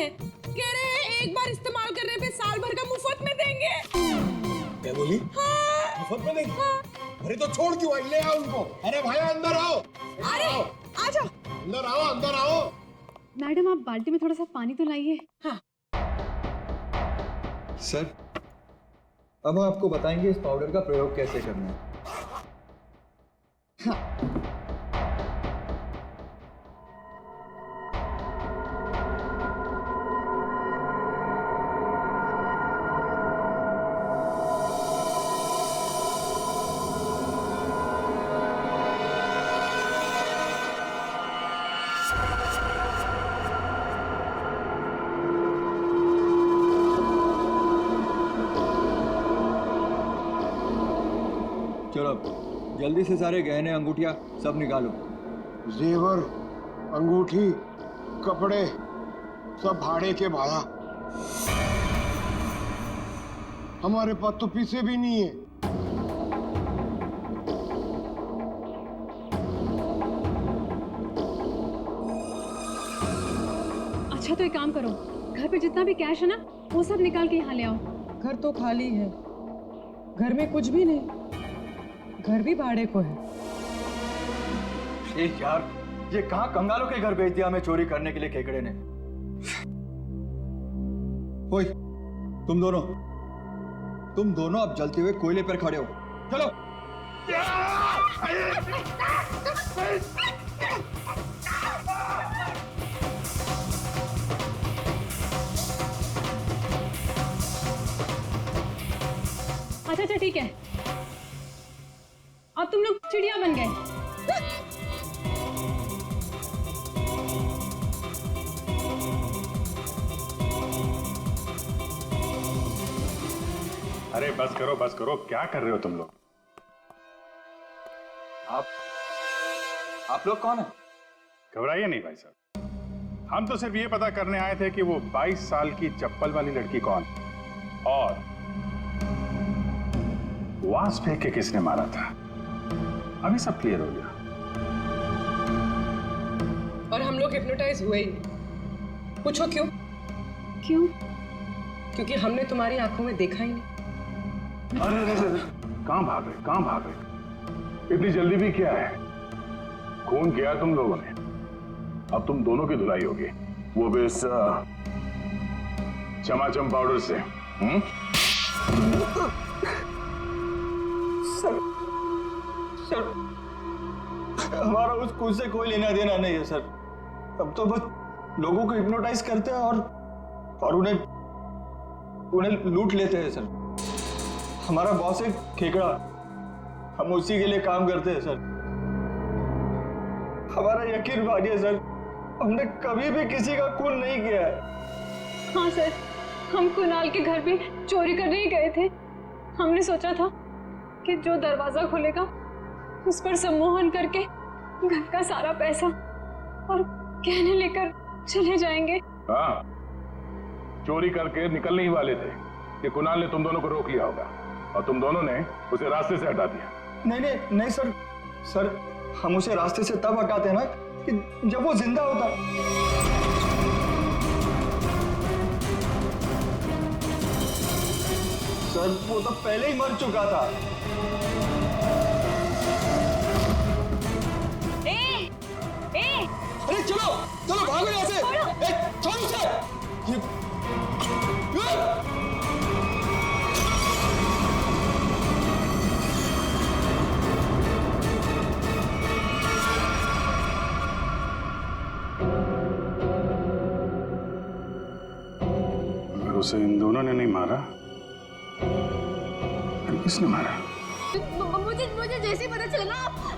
हैं, कह रहे हैं एक बार इस्तेमाल करने पे साल भर का मुफ्त में देंगे। क्या बोली? हाँ। मुफ्त में देंगे? अरे तो छोड़ क्यों आई? ले आओ उनको। अरे भाई अंदर आओ। अरे आजा। अंदर आओ, अंदर आओ। मैडम आप बाल्टी में थोड़ा सा पानी तो लाइए। हाँ। सर अब हम आपको बताएंगे इस पाउडर का प्रयोग कैसे करना है। चलो जल्दी से सारे गहने अंगूठियां सब निकालो। जेवर, अंगूठी, कपड़े सब भाड़े के भाड़ा। हमारे पास तो पैसे भी नहीं है। अच्छा तो एक काम करो, घर पे जितना भी कैश है ना वो सब निकाल के यहाँ ले आओ। घर तो खाली है, घर में कुछ भी नहीं, घर भी भाड़े को है। यार ये कहाँ कंगालों के घर भेज दिया हमें चोरी करने के लिए केकड़े ने। ओए तुम दोनों अब जलते हुए कोयले पर खड़े हो। चलो। अच्छा ठीक है, अब तुम लोग चिड़िया बन गए। अरे बस करो, क्या कर रहे हो तुम लोग? आप लोग कौन है? घबराइए नहीं भाई साहब, हम तो सिर्फ ये पता करने आए थे कि वो 22 साल की चप्पल वाली लड़की कौन और वास फेंक के किसने मारा था। अभी सब क्लियर हो गया। और हम लोग हिप्नोटाइज हुए ही नहीं। पूछो क्यों? क्यों? क्योंकि हमने तुम्हारी आंखों में देखा ही नहीं। अरे कहाँ भाग रहे? इतनी जल्दी भी क्या है? खून किया तुम लोगों ने, अब तुम दोनों की धुलाई होगी, वो भी इस चमाचम पाउडर से। सर हमारा उस खून से कोई लेना देना नहीं है सर। अब तो बस लोगों को हिप्नोटाइज करते हैं और उन्हें लूट लेते हैं सर। हमारा बॉस है खेकड़ा, हम उसी के लिए काम करते हैं सर। हमारा यकीन मानिए सर, हमने कभी भी किसी का खून नहीं किया है। हाँ सर, हम कुणाल के घर भी चोरी करने ही गए थे। हमने सोचा था कि जो दरवाजा खुलेगा उस पर सम्मोहन करके घर का सारा पैसा और गहने लेकर चले जाएंगे। हाँ, चोरी करके निकलने ही वाले थे कि कुणाल ने तुम दोनों को रोक लिया होगा और तुम दोनों ने उसे रास्ते से हटा दिया। नहीं सर, हम उसे रास्ते से तब हटाते हैं ना कि जब वो जिंदा होता। सर वो तो पहले ही मर चुका था। अरे चलो भागो यहाँ से। छोड़ो उसे। अगर उसे इन दोनों ने नहीं मारा फिर किसने मारा? मुझे जैसे ही पता चला ना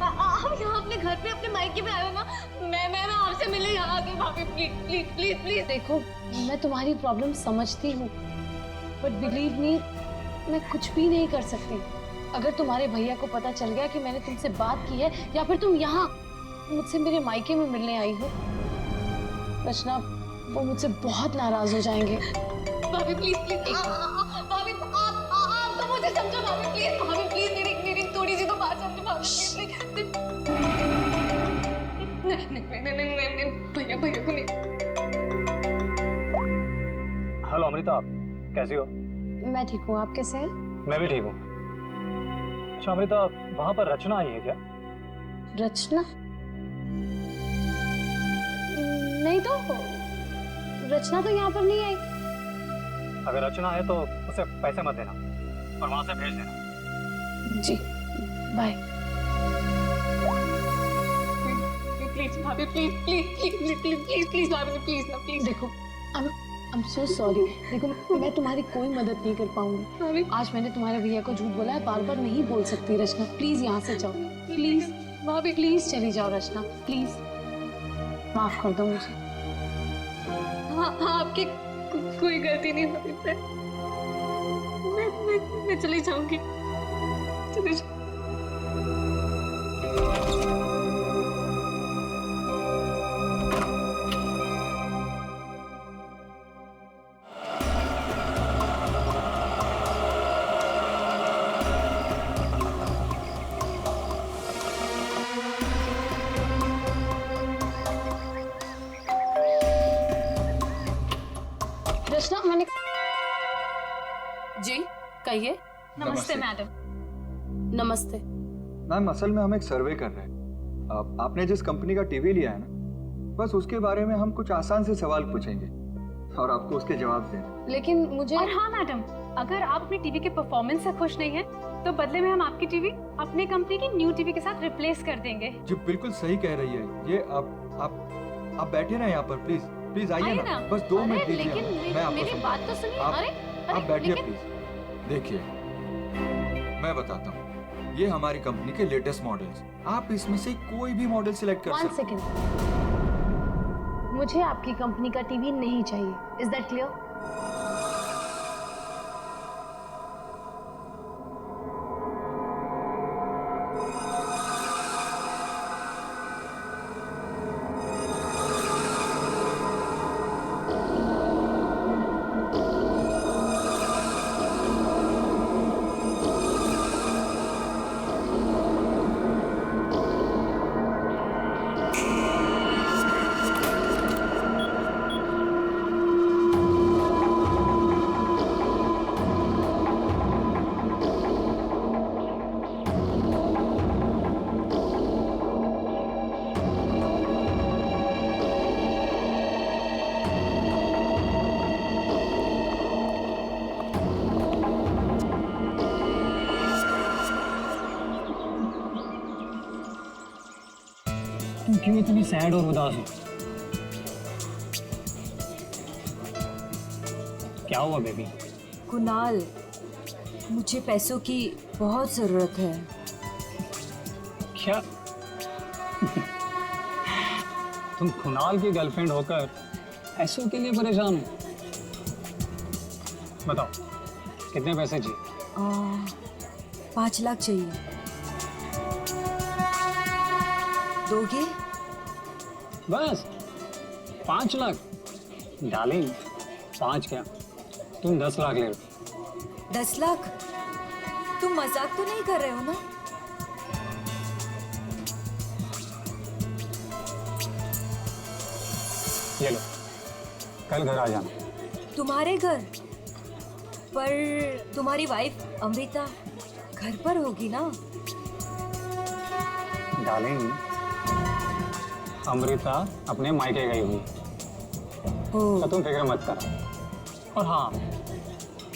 आप यहाँ अपने घर पे अपने मायके में आए हो ना, मैं आपसे मिलने यहाँ आ गई। भाभी प्लीज। देखो मैं तुम्हारी प्रॉब्लम समझती हूँ, बट बिलीव मी मैं कुछ भी नहीं कर सकती। अगर तुम्हारे भैया को पता चल गया कि मैंने तुमसे बात की है या फिर तुम यहाँ मुझसे मेरे मायके में मिलने आई हो, रचना वो मुझसे बहुत नाराज हो जाएंगे। भाभी प्लीज भाभी आप तो मुझे समझो। भाभी प्लीज मेरी थोड़ी सी तो बात समझो। भाभी नहीं भैया को नहीं। हेलो अमृता, कैसी हो? मैं ठीक हूँ, आप कैसे हैं? मैं भी ठीक हूँ। अच्छा अमृता, वहाँ पर रचना आई है क्या? रचना? नहीं तो, रचना तो यहाँ पर नहीं आई। अगर रचना है तो उसे पैसे मत देना और वहाँ से भेज देना। जी, बाय। प्लीज भाभी, please please please please please please भाभी, प्लीज ना, प्लीज। देखो, I'm so sorry। देखो, मैं तुम्हारी कोई मदद नहीं कर पाऊंगी। आज मैंने तुम्हारे भैया को झूठ बोला है, बार बार नहीं बोल सकती रचना। प्लीज यहाँ से जाओ, प्लीज भाभी, प्लीज चली जाओ रचना, प्लीज माफ कर दो मुझे। हाँ, आपकी कोई गलती नहीं भाभी। मैं चली जाऊंगी, चली जाऊंगी। रचना, मैंने जी कहिए। नमस्ते मैडम। नमस्ते। मैम, असल में हम एक सर्वे कर रहे हैं। आपने जिस कंपनी का टीवी लिया है ना, बस उसके बारे में हम कुछ आसान से सवाल पूछेंगे और आपको उसके जवाब देंगे। लेकिन मुझे और हाँ मैडम, अगर आप अपनी टीवी के परफॉर्मेंस से खुश नहीं हैं, तो बदले में हम आपकी टीवी अपने कंपनी की न्यू टीवी के साथ रिप्लेस कर देंगे। जी बिल्कुल सही कह रही है ये। आप बैठे ना यहाँ पर, प्लीज प्लीज आइए आइए ना, ना। बस 2 मिनट अरे दीजिए। लेकिन मैं आपको मेरी समझाता बात तो सुनिए। आप- अरे आप बैठिए लेकिन- प्लीज। देखिए, मैं बताता हूँ, ये हमारी कंपनी के लेटेस्ट मॉडल्स। आप इसमें से कोई भी मॉडल सिलेक्ट कर वन सकते सेकेंड, मुझे आपकी कंपनी का टीवी नहीं चाहिए। Is that clear? तुम क्यों इतनी सैड और उदास हो? क्या हुआ बेबी? कुणाल, मुझे पैसों की बहुत जरूरत है। क्या? तुम कुणाल की गर्लफ्रेंड होकर पैसों के लिए परेशान हो? बताओ, कितने पैसे चाहिए? 5 लाख चाहिए। दोगे? बस 5 लाख? डार्लिंग, 5 क्या, तुम 10 लाख ले लो। 10 लाख? तुम मजाक तो नहीं कर रहे हो ना? ये लो, कल घर आ जाना। तुम्हारे घर? पर तुम्हारी वाइफ अमृता घर पर होगी ना? डार्लिंग, अमृता अपने मायके गई हुई, तो तुम फिक्र मत कर। और हाँ,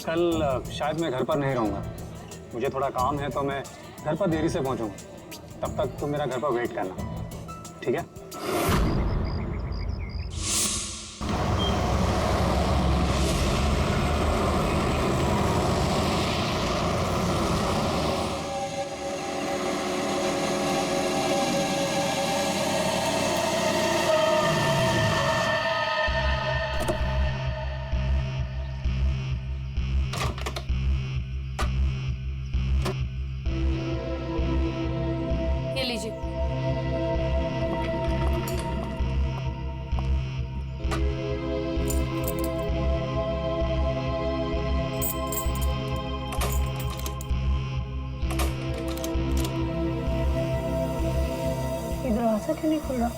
कल शायद मैं घर पर नहीं रहूँगा, मुझे थोड़ा काम है, तो मैं घर पर देरी से पहुँचूँगा। तब तक तुम मेरा घर पर वेट करना, ठीक है? ये लीजिए। ये दरवाजा क्यों नहीं खुल रहा?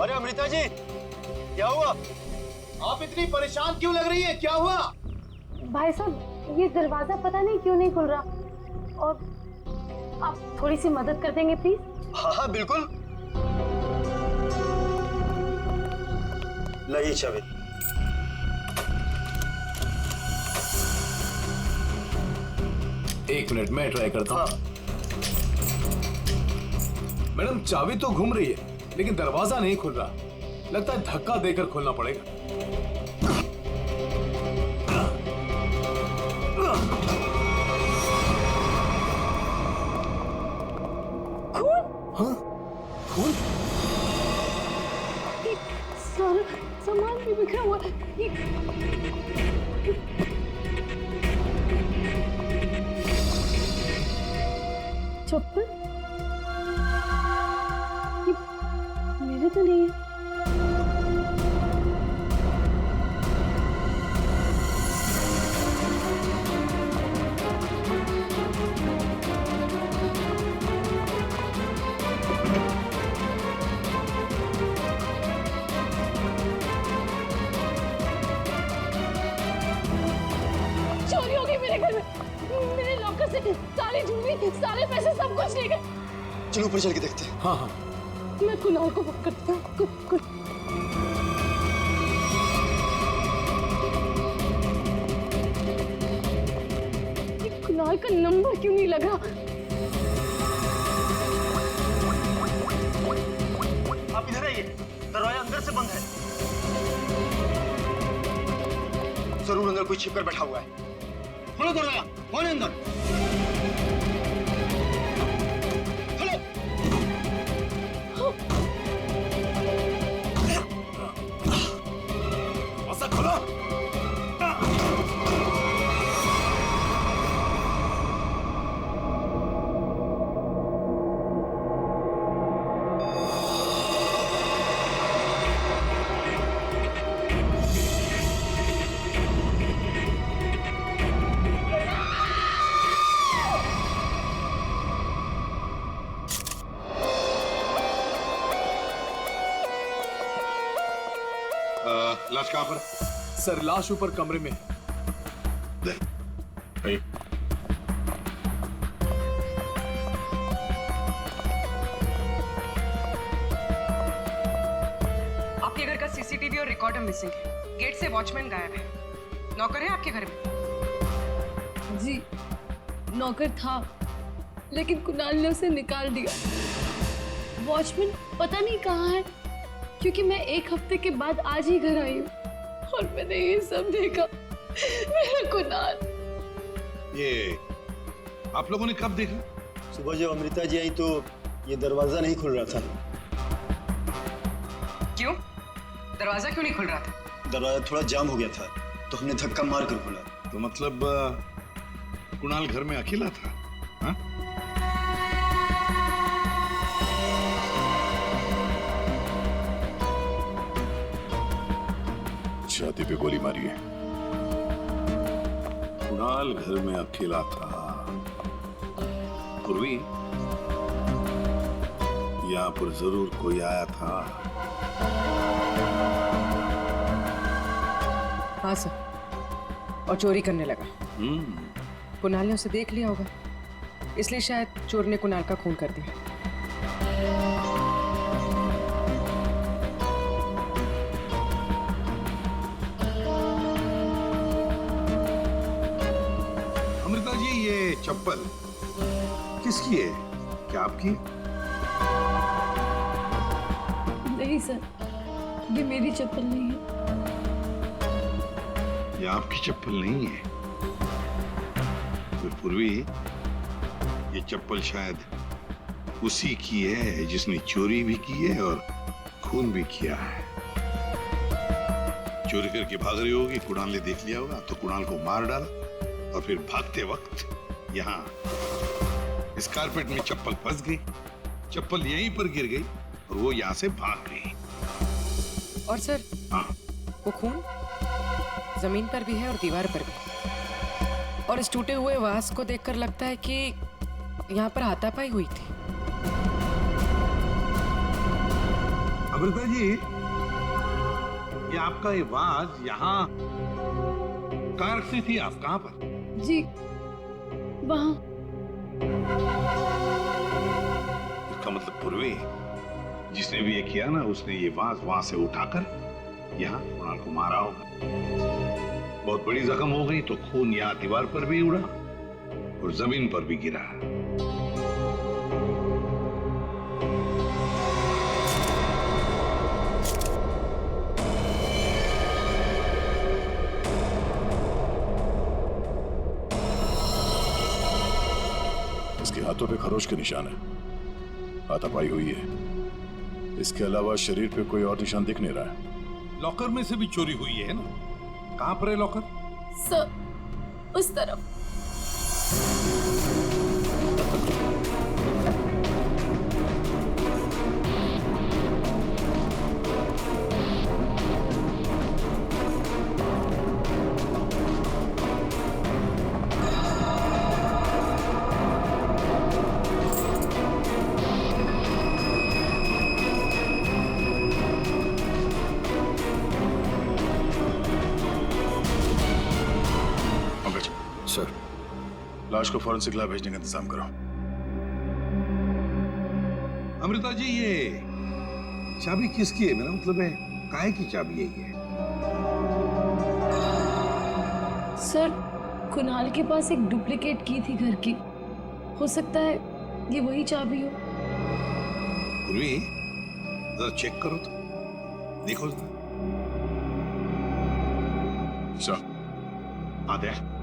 अरे अमृता जी, क्या हुआ? आप इतनी परेशान क्यों लग रही है? क्या हुआ? भाई साहब, ये दरवाजा पता नहीं क्यों नहीं खुल रहा, और आप थोड़ी सी मदद कर देंगे प्लीज? हाँ हाँ बिल्कुल। लाइए चाबी। एक मिनट मैं ट्राई करता हूँ। मैडम चाबी तो घूम रही है लेकिन दरवाजा नहीं खुल रहा। लगता है धक्का देकर खोलना पड़ेगा। सारा सामान भी बिखरा हुआ है। चप्पल ये मेरे तो नहीं है। चोरी हो गई मेरे घर में। मेरे लॉकर से सारी ज्वेलरी, सारे पैसे, सब कुछ ले गए। चलो ऊपर चल के देखते हैं। हाँ हाँ मैं कुणाल को बुक करता हूँ। ये कुणाल का नंबर क्यों नहीं लगा? आप इधर आइए, दरवाजा अंदर से बंद है। जरूर अंदर कोई छिपकर बैठा हुआ है। खोलो दरवाजा, कौन है अंदर? खोलो। दरवाजा खोलो। लाश कहाँ पर? सर लाश ऊपर कमरे में है। नहीं। आपके घर का सीसीटीवी और रिकॉर्डर मिसिंग है। गेट से वॉचमैन गायब है। नौकर है आपके घर में? जी नौकर था, लेकिन कुणाल ने उसे निकाल दिया। वॉचमैन पता नहीं कहाँ है, क्योंकि मैं एक हफ्ते के बाद आज ही घर आई हूँ और मैंने ये सब देखा। मेरा कुणाल। ये आप लोगों ने कब देखा? सुबह जब अमृता जी आई तो ये दरवाजा नहीं खुल रहा था। क्यों? दरवाजा क्यों नहीं खुल रहा था? दरवाजा थोड़ा जाम हो गया था तो हमने धक्का मार कर खोला। तो मतलब कुणाल घर में अकेला था? हाँ? छाती पे गोली मारी है। कुणाल घर में अकेला था। पूर्वी, यहाँ पर जरूर कोई आया था। हाँ सर, और चोरी करने लगा। कुणाल ने उसे देख लिया होगा, इसलिए शायद चोर ने कुणाल का खून कर दिया। अमृता जी, ये चप्पल किसकी है? क्या आपकी? नहीं सर, ये मेरी चप्पल नहीं है। ये आपकी चप्पल नहीं है? फिर पूर्वी, ये चप्पल शायद उसी की है जिसने चोरी भी की है और खून भी किया है। चोरी करके भाग रही होगी, कुणाल ने देख लिया होगा तो कुणाल को मार डाला और फिर भागते वक्त यहाँ इस कारपेट में चप्पल फंस गई। चप्पल यहीं पर गिर गई और वो यहाँ से भाग गई। और सर, हाँ, वो खून जमीन पर भी है और दीवार पर भी। और इस टूटे हुए वास को देखकर लगता है कि यहाँ पर हाथापाई हुई थी। अमृता जी, ये आपका ये वाज यहाँ कार से थी, आप कहाँ पर? जी वहाँ। इसका मतलब पूर्वी जिसने भी ये किया ना, उसने ये वाज वहां से उठाकर यहाँ कुणाल को मारा होगा। बहुत बड़ी जख्म हो गई तो खून यहाँ दीवार पर भी उड़ा और जमीन पर भी गिरा। इसके हाथों पे खरोच के निशान है, हाथापाई हुई है। इसके अलावा शरीर पे कोई और निशान दिख नहीं रहा है। लॉकर में से भी चोरी हुई है ना? कहां पर है लॉकर? सर उस तरफ। सर, लाश को फौरन सिखला भेजने का इंतजाम करो। अमृता जी, ये चाबी किसकी है? मेरा मतलब है काहे की चाबी है ये? सर कुणाल के पास एक डुप्लीकेट की थी घर की, हो सकता है ये वही चाबी हो। पूर्वी, जरा चेक करो तो, देखो जरा। सर, आ गया।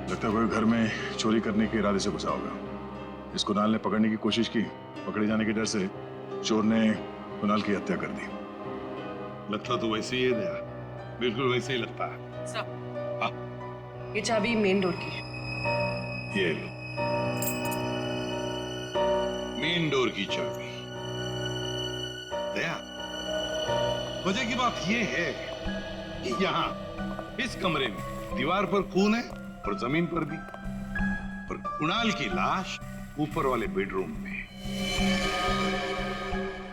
लगता है कोई घर में चोरी करने के इरादे से घुसा होगा। इस कुणाल ने पकड़ने की कोशिश की, पकड़े जाने के डर से चोर ने कुणाल की हत्या कर दी। लगता तो वैसे ही है दया, बिल्कुल वैसे ही लगता है। सर, ये चाबी मेन डोर की है। ये लो। मेन डोर की चाबी। दया, वजह की बात ये है कि यहाँ इस कमरे में दीवार पर खून है और जमीन पर भी, और कुणाल की लाश ऊपर वाले बेडरूम में।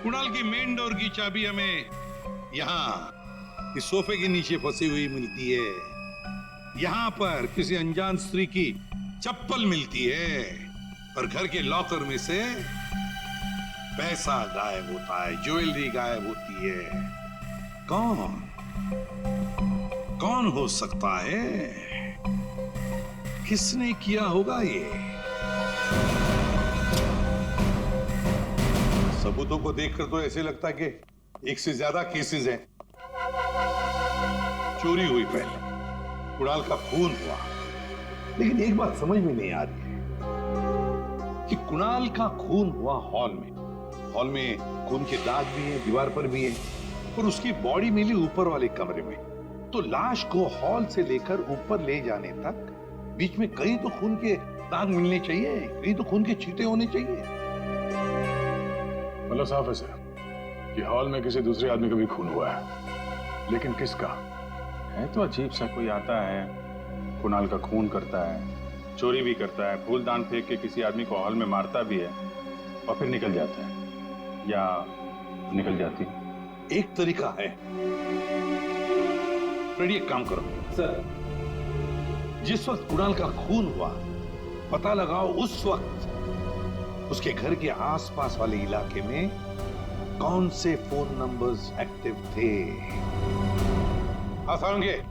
कुणाल की मेन डोर की चाबी हमें यहाँ इस सोफे के नीचे फंसी हुई मिलती है। यहाँ पर किसी अनजान स्त्री की चप्पल मिलती है और घर के लॉकर में से पैसा गायब होता है, ज्वेलरी गायब होती है। कौन हो सकता है? किसने किया होगा ये? सबूतों को देखकर तो ऐसे लगता है कि एक से ज्यादा केसेस हैं। चोरी हुई पहले, कुणाल का खून हुआ, लेकिन एक बात समझ में नहीं आ रही है कि कुणाल का खून हुआ हॉल में। हॉल में खून के दाग भी है, दीवार पर भी है, और उसकी बॉडी मिली ऊपर वाले कमरे में। तो लाश को हॉल से लेकर ऊपर ले जाने तक बीच में कहीं तो खून के दाग मिलने चाहिए, कहीं तो खून के छींटे होने चाहिए। मतलब साफ है सर कि हॉल में किसी दूसरे आदमी का भी खून हुआ है, लेकिन किसका है? तो अजीब सा कोई आता है, कुणाल का खून करता है, चोरी भी करता है, फूलदान फेंक के किसी आदमी को हॉल में मारता भी है और फिर निकल जाता है या निकल जाती। एक तरीका है, फ्रेडी, एक काम करो सर। जिस वक्त कुणाल का खून हुआ, पता लगाओ उस वक्त उसके घर के आसपास वाले इलाके में कौन से फोन नंबर्स एक्टिव थे। आसानगे,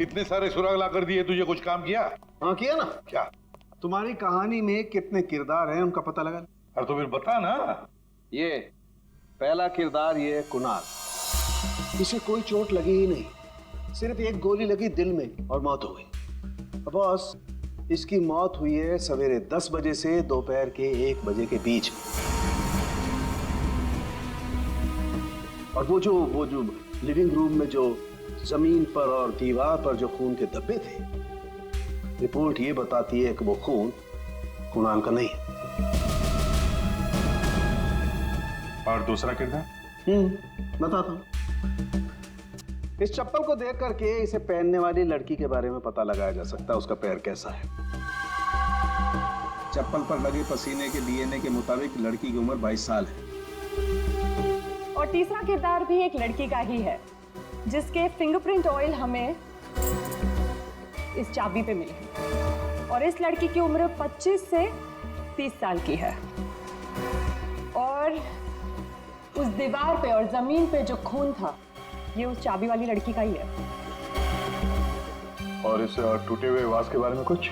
इतने सारे सुराग ला कर दिए, तुझे कुछ काम किया? हाँ किया ना। क्या? तुम्हारी कहानी में कितने किरदार हैं उनका पता लगा। अरे तो फिर बता ना। ये पहला किरदार, ये कुणाल। इसे कोई चोट लगी ही नहीं, सिर्फ एक गोली लगी दिल में और मौत हो गई। बॉस, इसकी मौत हुई है सवेरे 10 बजे से दोपहर के 1 बजे के बीच में। और वो जो लिविंग रूम में जो जमीन पर और दीवार पर जो खून के धब्बे थे, रिपोर्ट ये बताती है कि वो खून कुणाल का नहीं है। और दूसरा किरदार? बताता हूँ। इस चप्पल को देख करके इसे पहनने वाली लड़की के बारे में पता लगाया जा सकता है, उसका पैर कैसा है। चप्पल पर लगे पसीने के डीएनए के मुताबिक लड़की की उम्र 22 साल है। और तीसरा किरदार भी एक लड़की का ही है जिसके फिंगरप्रिंट ऑयल हमें इस चाबी पे मिले हैं। और इस लड़की की उम्र 25 से 30 साल की है। और उस दीवार पे और जमीन पे जो खून था ये उस चाबी वाली लड़की का ही है। और इस टूटे हुए वास के बारे में कुछ?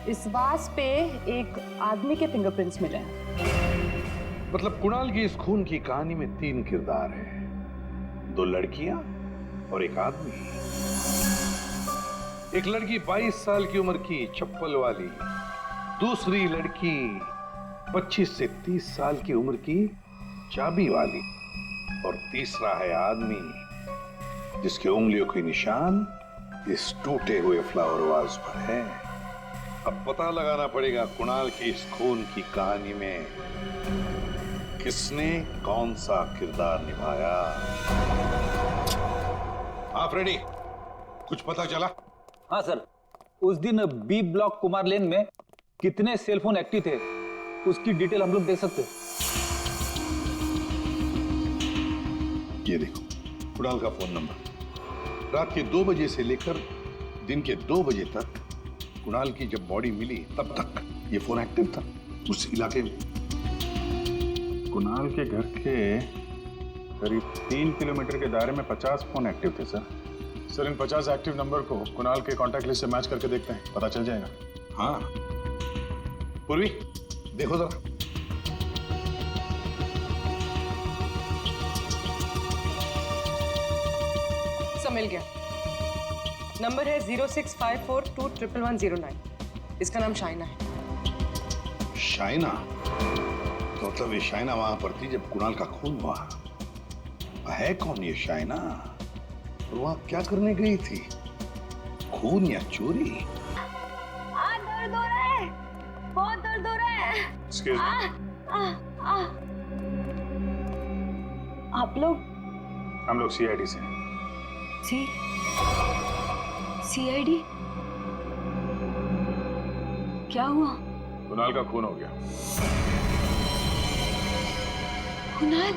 इस वास पे एक आदमी के फिंगरप्रिंट्स मिले हैं। मतलब कुणाल की इस खून की कहानी में 3 किरदार हैं, 2 लड़कियां और एक आदमी। एक लड़की 22 साल की उम्र की चप्पल वाली, दूसरी लड़की 25 से 30 साल की उम्र की चाबी वाली, और तीसरा है आदमी जिसके उंगलियों के निशान इस टूटे हुए फ्लावर वाज पर है। अब पता लगाना पड़ेगा कुणाल की इस खून की कहानी में किसने कौन सा किरदार निभाया। आप रेडी? कुछ पता चला? हाँ सर, उस दिन बी ब्लॉक कुमार लेन में कितने सेलफोन एक्टिव थे उसकी डिटेल हम लोग दे सकते हैं। ये देखो कुणाल का फोन नंबर। रात के 2 बजे से लेकर दिन के 2 बजे तक कुणाल की जब बॉडी मिली तब तक ये फोन एक्टिव था उस इलाके में। कुणाल के घर के करीब 3 किलोमीटर के दायरे में 50 फोन एक्टिव थे सर। सर इन 50 एक्टिव नंबर को कुणाल के कॉन्टैक्ट लिस्ट से मैच करके देखते हैं, पता चल जाएगा। हाँ पूर्वी देखो जरा। सब मिल गया। नंबर है 0654211109। इसका नाम शाइना है। शाइना? तो मतलब ये शाइना वहां पर थी जब कुणाल का खून हुआ। है कौन ये शाइना और वहां क्या करने गई थी? खून या चोरी? दर्द हो रहा है, बहुत दर्द हो रहा है। Excuse me. आप लोग? हम लोग CID से हैं। CID? क्या हुआ? कुणाल का खून हो गया। कुणाल?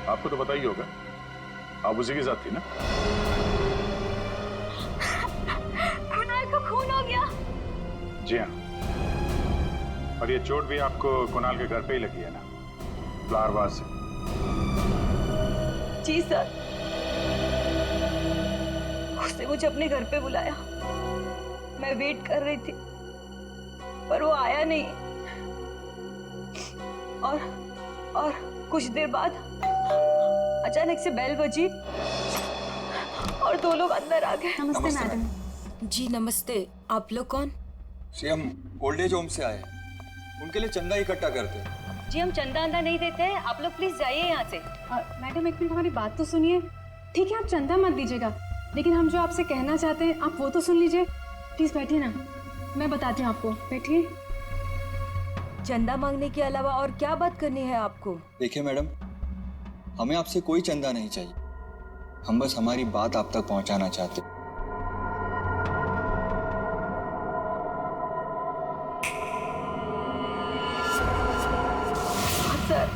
आपको तो पता ही होगा, आप उसी के साथ थी ना? कुणाल का खून हो गया? जी हाँ। और ये चोट भी आपको कुणाल के घर पे ही लगी है ना, फ्लावर वास से? जी सर, उसने मुझे अपने घर पे बुलाया। मैं वेट कर रही थी पर वो आया नहीं। और कुछ देर बाद अचानक से बेल बजी और 2 लोग अंदर आ गए। नमस्ते मैडम। जी नमस्ते। आप लोग कौन? जी हम ओल्ड एज होम से आए हैं, उनके लिए चंदा इकट्ठा करते हैं। जी हम चंदा अंदा नहीं देते हैं, आप लोग प्लीज जाइए यहाँ से। मैडम एक मिनट हमारी बात तो सुनिए। ठीक है आप चंदा मत दीजिएगा, लेकिन हम जो आपसे कहना चाहते हैं आप वो तो सुन लीजिए। प्लीज बैठिए ना, मैं बताती हूँ आपको। बैठिए। चंदा मांगने के अलावा और क्या बात करनी है आपको? देखिए मैडम, हमें आपसे कोई चंदा नहीं चाहिए, हम बस हमारी बात आप तक पहुंचाना चाहते। सर,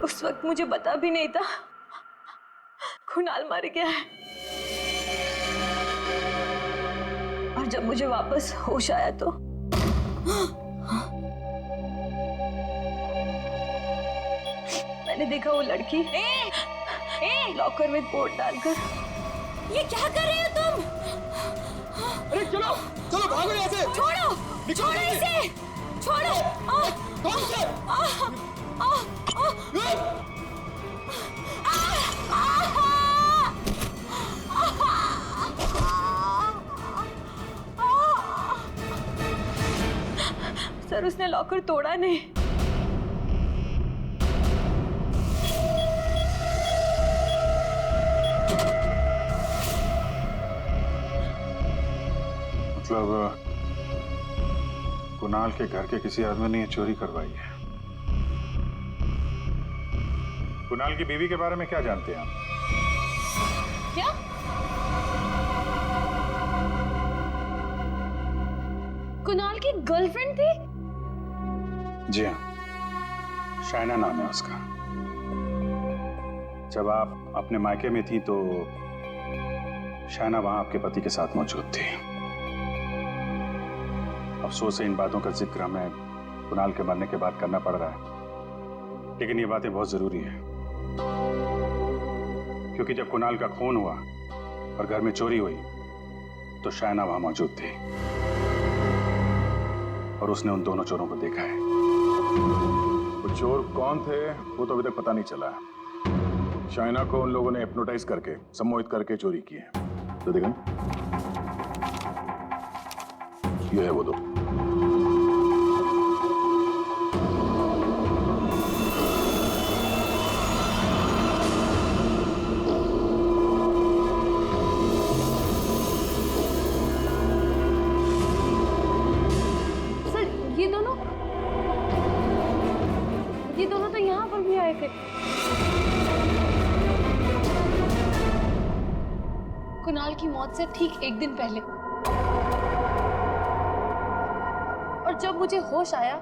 उस वक्त मुझे पता भी नहीं था कुणाल मर गया है। और जब मुझे वापस होश आया तो मैंने देखा वो लड़की लॉकर में कोट डालकर। ये क्या कर रहे हो तुम? अरे चलो चलो भागो यहाँ से। छोड़ो, छोड़ो इसे, छोड़ो। सर उसने लॉकर तोड़ा नहीं। मतलब कुणाल के घर के किसी आदमी ने ये चोरी करवाई है। कुणाल की बीवी के बारे में क्या जानते हैं आप? क्या? कुणाल की गर्लफ्रेंड थी? जी हाँ, शाइना नाम है उसका। जब आप अपने मायके में थी तो शायना वहां आपके पति के साथ मौजूद थी। अफसोस है इन बातों का जिक्र हमें कुणाल के मरने के बाद करना पड़ रहा है, लेकिन ये बातें बहुत जरूरी है क्योंकि जब कुणाल का खून हुआ और घर में चोरी हुई तो शायना वहां मौजूद थी और उसने उन दोनों चोरों को देखा है। वो चोर कौन थे वो तो अभी तक पता नहीं चला। शायना को उन लोगों ने हिप्नोटाइज करके, सम्मोहित करके चोरी की है। तो देखा ये है वो दो। ये दोनों तो यहाँ पर भी आए थे। कुणाल की मौत से ठीक एक दिन पहले। और जब मुझे होश आया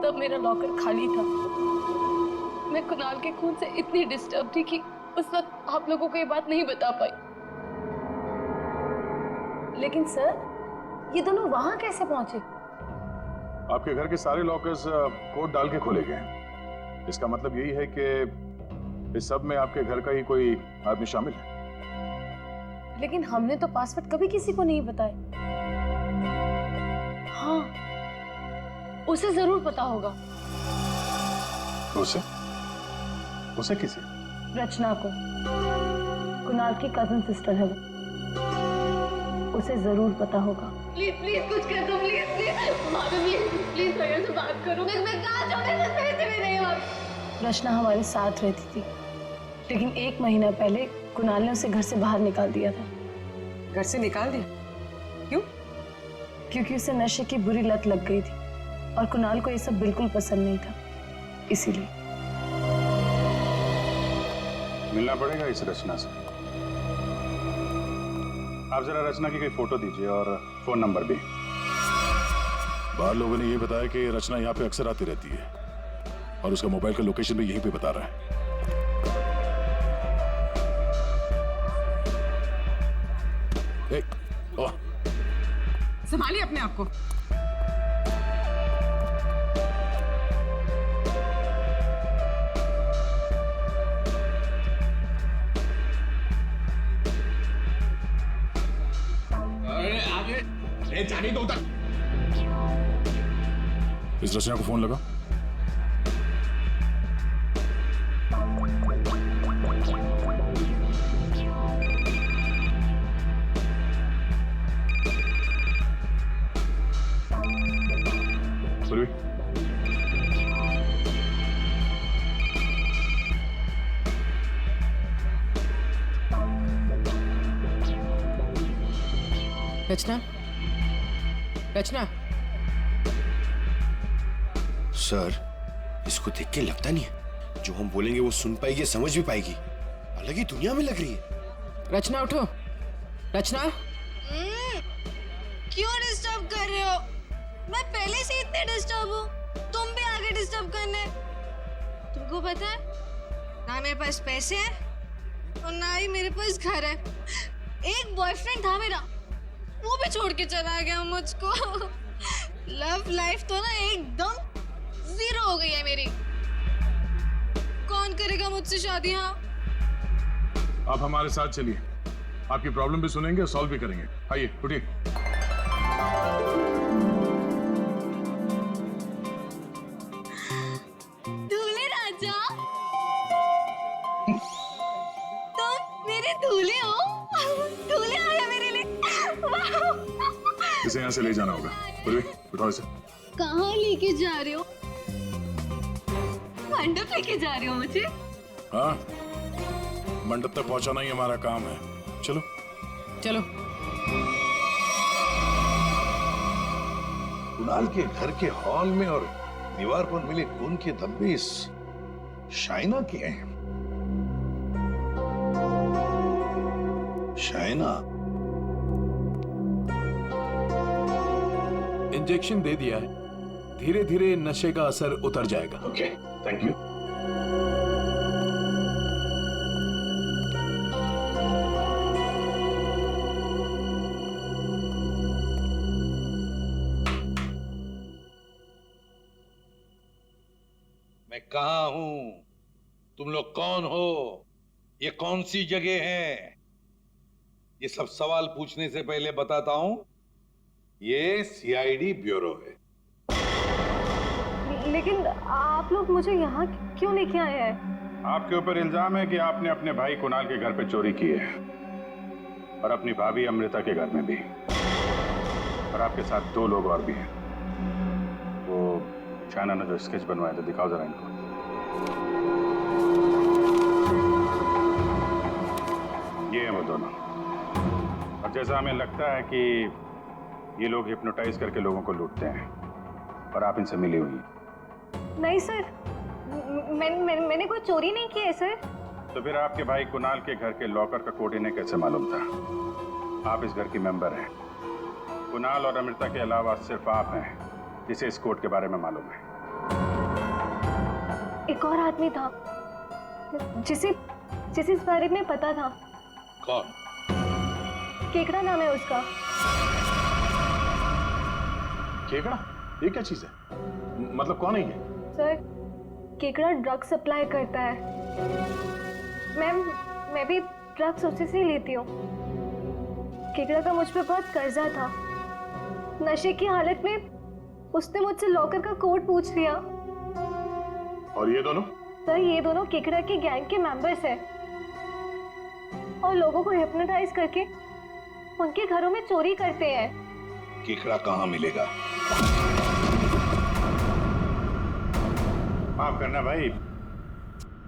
तब मेरा लॉकर खाली था। मैं कुणाल के खून से इतनी डिस्टर्ब थी कि उस वक्त आप लोगों को ये बात नहीं बता पाई। लेकिन सर, ये दोनों वहां कैसे पहुंचे? आपके घर के सारे लॉकर्स कोड डाल के खोले गए। इसका मतलब यही है कि इस सब में आपके घर का ही कोई आदमी शामिल है। लेकिन हमने तो पासवर्ड कभी किसी को नहीं बताया। हाँ, उसे जरूर पता होगा। उसे किसे? रचना को। कुणाल की कजिन सिस्टर है वो। उसे जरूर पता होगा। प्लीज प्लीज कुछ कर दो, प्लीज प्लीज भाभी, प्लीज प्लीज भैया से बात करो। मैं कहाँ छोड़े, मैं पैसे भी नहीं और। रचना हमारे साथ रहती थी, लेकिन 1 महीना पहले कुणाल ने उसे घर से बाहर निकाल दिया था। घर से निकाल दिया? क्यों? क्योंकि उसे नशे की बुरी लत लग गई थी और कुणाल को ये सब बिल्कुल पसंद नहीं था, इसीलिए। मिलना पड़ेगा इस रचना से। आप जरा रचना की कोई फोटो दीजिए और फोन नंबर भी। बाहर लोगों ने ये बताया कि रचना यहाँ पे अक्सर आती रहती है और उसका मोबाइल का लोकेशन भी यहीं पे बता रहा है। संभालिए अपने आप को। जाने दो उधर। इस रचना को फोन लगा। रचना, रचना। सर, इसको देख के लगता नहीं है जो हम बोलेंगे वो सुन पाएगी, समझ भी पाएगी। अलग ही दुनिया में लग रही है। रचना उठो। रचना, क्यों डिस्टर्ब कर रहे हो? मैं पहले से इतने डिस्टर्ब हूँ, तुम भी आगे डिस्टर्ब करने। तुमको पता है ना मेरे पास पैसे हैं और ना ही मेरे पास घर है। एक बॉयफ्रेंड था मेरा, वो भी छोड़ के चला गया मुझको। लव लाइफ तो ना एकदम 0 हो गई है मेरी। कौन करेगा मुझसे शादी? हाँ, आप हमारे साथ चलिए, आपकी प्रॉब्लम भी सुनेंगे और सॉल्व भी करेंगे। आइए उठिए। दूल्हे राजा, तुम मेरे दूल्हे हो। दूल्हे आया मेरे लिए। इसे यहाँ से ले जाना होगा। उठाओ इसे। कहाँ लेके जा रहे हो? मंडप लेके जा रहे हो मुझे? हाँ, मंडप तक पहुंचाना ही हमारा काम है। चलो चलो। कुणाल के घर के हॉल में और दीवार पर मिले खून के धब्बे इस शाइना के हैं। शाइना इंजेक्शन दे दिया है, धीरे धीरे नशे का असर उतर जाएगा। Okay, thank you. मैं कहाँ हूं? तुम लोग कौन हो? ये कौन सी जगह है? ये सब सवाल पूछने से पहले बताता हूं, ये सीआईडी ब्यूरो है। लेकिन आप लोग मुझे यहाँ क्यों लेके आए हैं? आपके ऊपर इल्जाम है कि आपने अपने भाई कुणाल के घर पे चोरी की है और अपनी भाभी अमृता के घर में भी, और आपके साथ 2 लोग और भी हैं। वो चाइना ने जो स्केच बनवाया था, दिखाओ जरा इनको। ये है वो दोनों। और जैसा हमें लगता है कि ये लोग हिप्नोटाइज करके लोगों को लूटते हैं और आप इनसे मिली हुई हैं। नहीं सर, मैंने कोई चोरी नहीं की है सर। तो फिर आपके भाई कुणाल के घर के लॉकर का कोड इन्हें कैसे मालूम था? आप इस घर की मेंबर हैं। कुणाल और अमृता के अलावा सिर्फ आप हैं जिसे इस कोड के बारे में मालूम है। एक और आदमी था जिसे इस बारे में पता था। कौन? केकड़ा नाम है उसका। केकड़ा? ये क्या चीज है? मतलब कौन है ये? सर, केकड़ा ड्रग सप्लाई करता है। मैं भी ड्रग्स उसी से ही लेती हूँ। केकड़ा का मुझ पे बहुत कर्जा था। नशे की हालत में उसने मुझसे लॉकर का कोड पूछ लिया। और ये दोनों? सर, ये दोनों केकड़ा के गैंग के मेंबर्स हैं और लोगों को हिप्नोटाइज करके उनके घरों में चोरी करते हैं। केकड़ा कहाँ मिलेगा? माफ करना भाई,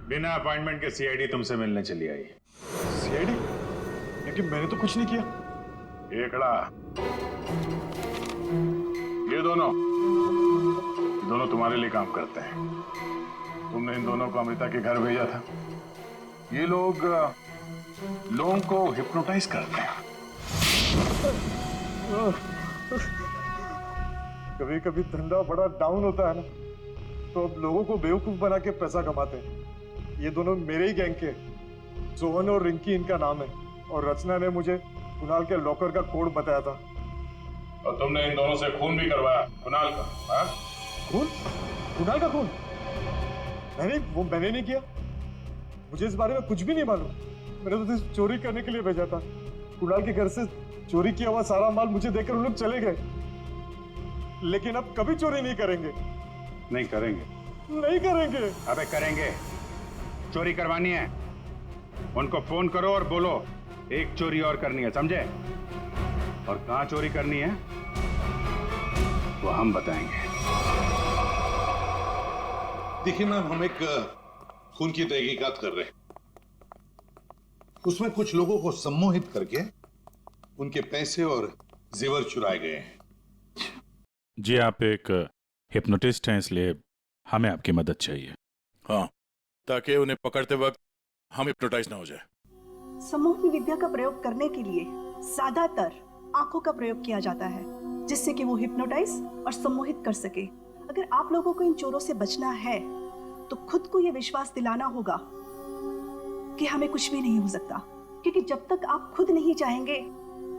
बिना अपॉइंटमेंट के सीआईडी तुमसे मिलने चली आई। सीआईडी? लेकिन मैंने तो कुछ नहीं किया। केकड़ा, ये दोनों तुम्हारे लिए काम करते हैं। तुमने इन दोनों को अमृता के घर भेजा था। ये लोग लोगों को हिप्नोटाइज करते हैं। कभी कभी धंधा बड़ा डाउन होता है ना, तो अब लोगों को बेवकूफ बना के पैसा कमाते हैं। ये दोनों मेरे ही गैंग के, सोहन और रिंकी इनका नाम है, और रचना ने मुझे कुणाल के लॉकर का कोड बताया था। और तुमने इन दोनों से खून भी करवाया कुणाल का? हाँ? खून? कुणाल का खून? मैंने नहीं किया। मुझे इस बारे में कुछ भी नहीं मालूम। मैंने तो सिर्फ चोरी करने के लिए भेजा था। कुणाल के घर से चोरी किया हुआ सारा माल मुझे देकर उन लोग चले गए। लेकिन अब कभी चोरी नहीं करेंगे। नहीं करेंगे? नहीं करेंगे। अबे करेंगे। चोरी करवानी है, उनको फोन करो और बोलो एक चोरी और करनी है, समझे? और कहां चोरी करनी है वो हम बताएंगे। देखिए मैम, हम एक खून की तहकीकात कर रहे हैं। उसमें कुछ लोगों को सम्मोहित करके उनके पैसे और जेवर चुराए गए हैं। जी, आप एक हिप्नोटिस्ट हैं, इसलिए हमें आपकी मदद चाहिए। हाँ, ताकि उन्हें पकड़ते वक्त हम हिप्नोटाइज ना हो जाए। सम्मोहनी विद्या का प्रयोग करने के लिए ज्यादातर आंखों का प्रयोग किया जाता है, जिससे कि वो हिप्नोटाइज और सम्मोहित कर सके। अगर आप लोगों को इन चोरों से बचना है तो खुद को ये विश्वास दिलाना होगा कि हमें कुछ भी नहीं हो सकता, क्योंकि जब तक आप खुद नहीं चाहेंगे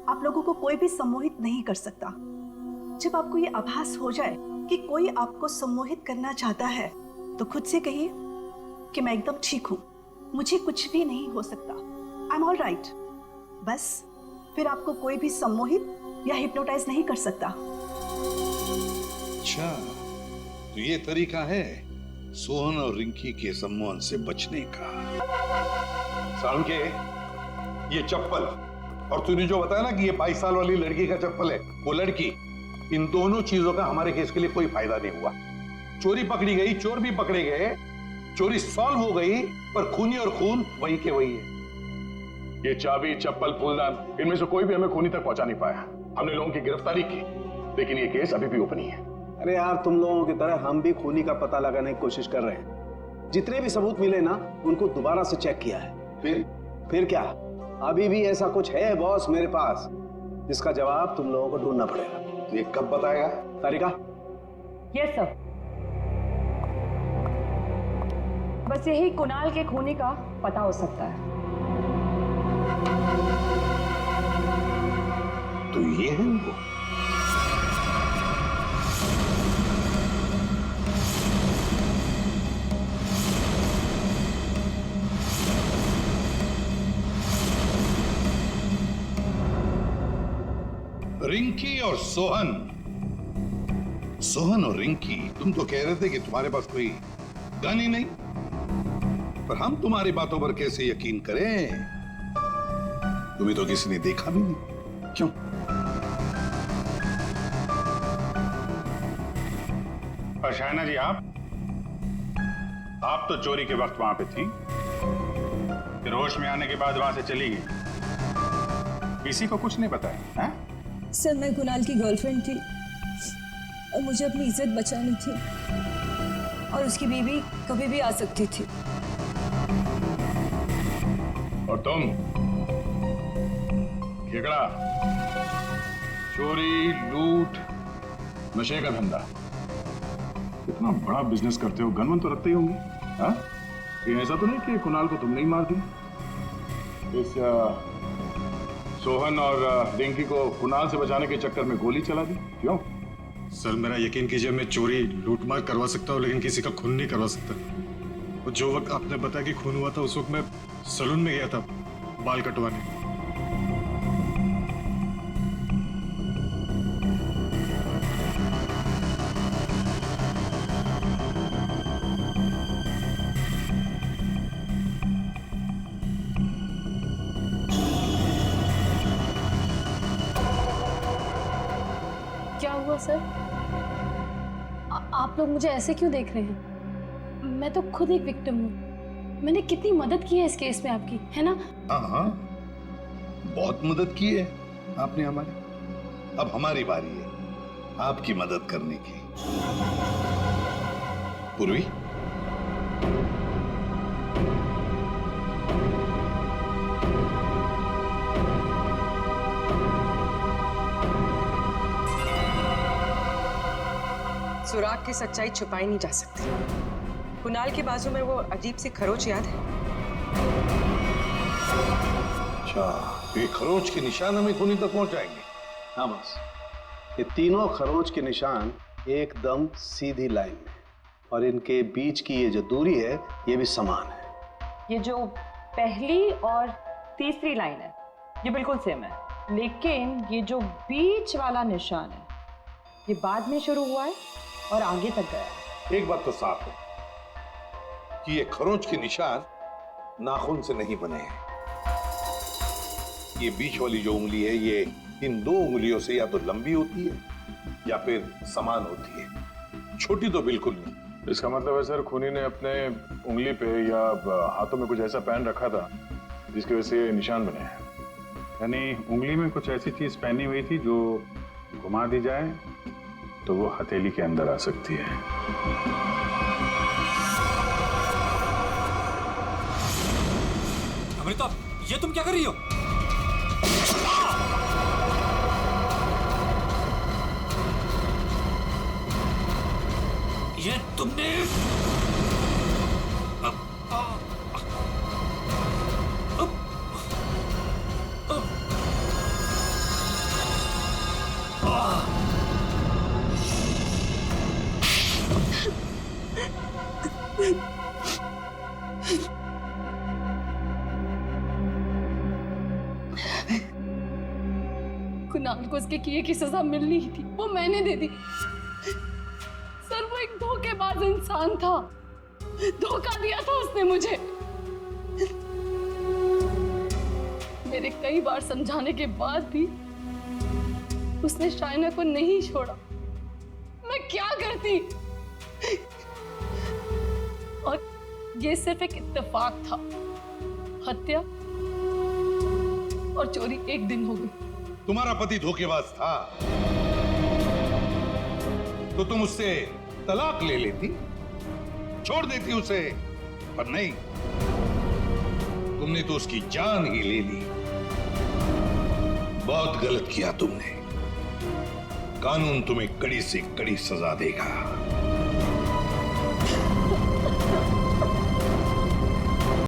आप लोगों को कोई भी सम्मोहित नहीं कर सकता। जब आपको ये आभास हो जाए कि कोई आपको सम्मोहित करना चाहता है तो खुद से कहिए कि मैं एकदम ठीक हूँ, मुझे कुछ भी नहीं हो सकता, आई एम ऑल राइट। बस फिर आपको कोई भी सम्मोहित या हिप्नोटाइज नहीं कर सकता। अच्छा, तो ये तरीका है सोहन और रिंकी के सम्मोहन से बचने का। सांके, ये चप्पल और तूने जो बताया ना कि ये 22 साल वाली लड़की का चप्पल है, वो लड़की, इन दोनों चीजों का हमारे केस के लिए कोई फायदा नहीं हुआ। चोरी पकड़ी गई, चोर भी पकड़े गए, चोरी सॉल्व हो गई, पर खूनी और खून वही के वही है। ये चाबी, चप्पल, फूलदान, इनमें से कोई भी हमें खूनी तक पहुंचा नहीं पाया। हमने लोगों की गिरफ्तारी की, लेकिन ये केस अभी भी ओपन ही है। अरे यार, तुम लोगों की तरह हम भी खूनी का पता लगाने की कोशिश कर रहे हैं। जितने भी सबूत मिले ना, उनको दोबारा से चेक किया है। फिर क्या? अभी भी ऐसा कुछ है बॉस मेरे पास, जिसका जवाब तुम लोगों को ढूंढना पड़ेगा। तो ये कब बताएगा? तारिका? Yes sir. बस यही कुणाल के खूनी का पता हो सकता है। तो ये है वो। रिंकी और सोहन। सोहन और रिंकी, तुम तो कह रहे थे कि तुम्हारे पास कोई गन ही नहीं, पर हम तुम्हारी बातों पर कैसे यकीन करें? तुम्हें तो किसी ने देखा भी नहीं। क्यों? और शाहना जी, आप तो चोरी के वक्त वहां पे थी, फिर होश में आने के बाद वहां से चली गई, किसी को कुछ नहीं बताया? हैं? सर, मैं कुणाल की गर्लफ्रेंड थी और मुझे अपनी इज्जत बचानी थी, और उसकी बीवी कभी भी आ सकती थी। और तुम? खेकड़ा, चोरी, लूट, नशे का धंधा, इतना बड़ा बिजनेस करते हो, गन तो रखते ही होंगे। हाँ? ये ऐसा तो नहीं कि कुणाल को तुमने ही मार दिया? इस सोहन और रिंकी को कुणाल से बचाने के चक्कर में गोली चला दी, क्यों? सर, मेरा यकीन कीजिए, मैं चोरी लूटमार करवा सकता हूँ, लेकिन किसी का खून नहीं करवा सकता। और जो वक्त आपने बताया कि खून हुआ था, उस वक्त मैं सैलून में गया था बाल कटवाने। क्या हुआ सर? आप लोग मुझे ऐसे क्यों देख रहे हैं? मैं तो खुद एक विक्टिम हूँ। मैंने कितनी मदद की है इस केस में आपकी, है ना? हाँ, बहुत मदद की है आपने हमारी। अब हमारी बारी है आपकी मदद करने की। पूर्वी, सुराग की सच्चाई छुपाई नहीं जा सकती। कुणाल के बाजू में वो अजीब सी खरोच याद है? अच्छा, ये खरोच के निशान हमें खूनी तक पहुंच जाएंगे। हाँ बस, ये तीनों खरोच के निशान एकदम सीधी लाइन में, और इनके बीच की ये जो दूरी है ये भी समान है। ये जो पहली और तीसरी लाइन है ये बिल्कुल सेम है, लेकिन ये जो बीच वाला निशान है ये बाद में शुरू हुआ है और आगे तक गया। एक बात तो साफ है कि ये खरोच के निशान नाखून से नहीं बने हैं। ये बीच वाली जो उंगली है ये इन दो उंगलियों से या तो लंबी होती है या फिर समान होती है, छोटी तो बिल्कुल नहीं। इसका मतलब है सर, खूनी ने अपने उंगली पे या हाथों में कुछ ऐसा पहन रखा था जिसकी वजह से निशान बने हैं। यानी उंगली में कुछ ऐसी चीज पहनी हुई थी जो घुमा दी जाए तो वो हथेली के अंदर आ सकती है। अमृता, ये तुम क्या कर रही हो? ये तुमने कुणाल को उसके किए की सजा मिलनी ही थी, वो मैंने दे दी। सर, वो एक धोखेबाज इंसान था, धोखा दिया था उसने मुझे। मेरे कई बार समझाने के बाद भी उसने शाइना को नहीं छोड़ा। मैं क्या करती? और ये सिर्फ एक इत्तेफाक था। हत्या और चोरी एक दिन हो गई। तुम्हारा पति धोखेबाज था तो तुम उससे तलाक ले लेती, छोड़ देती उसे, पर नहीं, तुमने तो उसकी जान ही ले ली। बहुत गलत किया तुमने। कानून तुम्हें कड़ी से कड़ी सजा देगा।